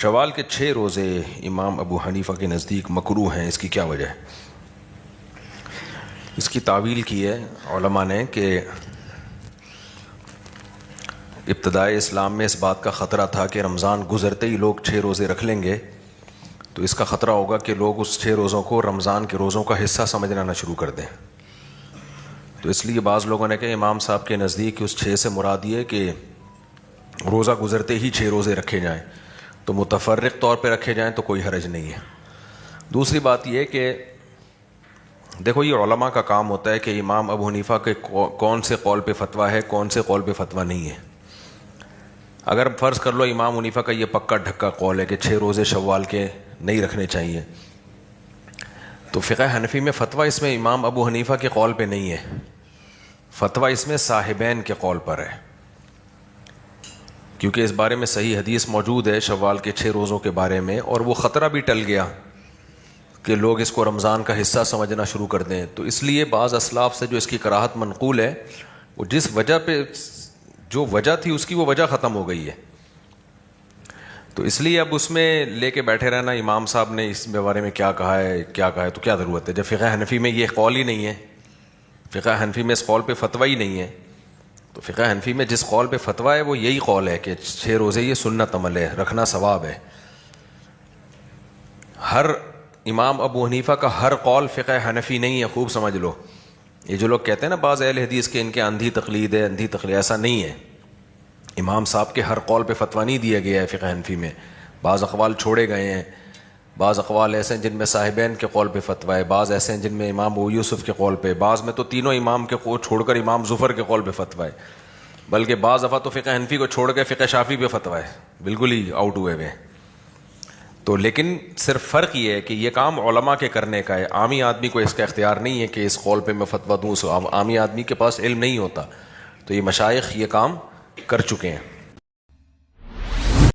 شوال کے 6 روزے امام ابو حنیفہ کے نزدیک مکروہ ہیں، اس کی کیا وجہ ہے؟ اس کی تعویل کی ہے علماء نے کہ ابتدائے اسلام میں اس بات کا خطرہ تھا کہ رمضان گزرتے ہی لوگ 6 روزے رکھ لیں گے، تو اس کا خطرہ ہوگا کہ لوگ اس 6 روزوں کو رمضان کے روزوں کا حصہ سمجھنا نہ شروع کر دیں۔ تو اس لیے بعض لوگوں نے کہا امام صاحب کے نزدیک اس 6 سے مراد یہ کہ روزہ گزرتے ہی 6 روزے رکھے جائیں، تو متفرق طور پہ رکھے جائیں تو کوئی حرج نہیں ہے۔ دوسری بات یہ کہ دیکھو یہ علماء کا کام ہوتا ہے کہ امام ابو حنیفہ کے کون سے قول پہ فتویٰ ہے، کون سے قول پہ فتویٰ نہیں ہے۔ اگر فرض کر لو امام حنیفہ کا یہ پکا ڈھکا قول ہے کہ 6 روزے شوال کے نہیں رکھنے چاہیے، تو فقہ حنفی میں فتویٰ اس میں امام ابو حنیفہ کے قول پہ نہیں ہے، فتویٰ اس میں صاحبین کے قول پر ہے، کیونکہ اس بارے میں صحیح حدیث موجود ہے شوال کے 6 روزوں کے بارے میں، اور وہ خطرہ بھی ٹل گیا کہ لوگ اس کو رمضان کا حصہ سمجھنا شروع کر دیں۔ تو اس لیے بعض اسلاف سے جو اس کی کراہت منقول ہے، وہ جس وجہ پہ جو وجہ تھی اس کی وہ وجہ ختم ہو گئی ہے، تو اس لیے اب اس میں لے کے بیٹھے رہنا امام صاحب نے اس بارے میں کیا کہا ہے تو کیا ضرورت ہے، جب فقہ حنفی میں یہ قول ہی نہیں ہے، فقہ حنفی میں اس قول پہ فتویٰ ہی نہیں ہے۔ تو فقہ حنفی میں جس قول پہ فتویٰ ہے وہ یہی قول ہے کہ 6 روزے یہ سنت عمل ہے، رکھنا ثواب ہے۔ ہر امام ابو حنیفہ کا ہر قول فقہ حنفی نہیں ہے، خوب سمجھ لو۔ یہ جو لوگ کہتے ہیں نا بعض اہل حدیث کے ان کے اندھی تقلید ہے، اندھی تقلید، ایسا نہیں ہے۔ امام صاحب کے ہر قول پہ فتویٰ نہیں دیا گیا ہے فقہ حنفی میں، بعض اقوال چھوڑے گئے ہیں، بعض اقوال ایسے ہیں جن میں صاحبین کے قول پہ فتویٰ ہے، بعض ایسے ہیں جن میں امام ابو یوسف کے قول پہ، بعض میں تو تینوں امام کے قول چھوڑ کر امام ظفر کے قول پہ فتویٰ ہے، بلکہ بعض دفعہ تو فقہ حنفی کو چھوڑ کے فقہ شافعی پہ فتویٰ ہے، بالکل ہی آؤٹ ہوئے ہوئے۔ تو لیکن صرف فرق یہ ہے کہ یہ کام علماء کے کرنے کا ہے، عامی آدمی کو اس کا اختیار نہیں ہے کہ اس قول پہ میں فتویٰ دوں، عامی آدمی کے پاس علم نہیں ہوتا، تو یہ مشائخ یہ کام کر چکے ہیں۔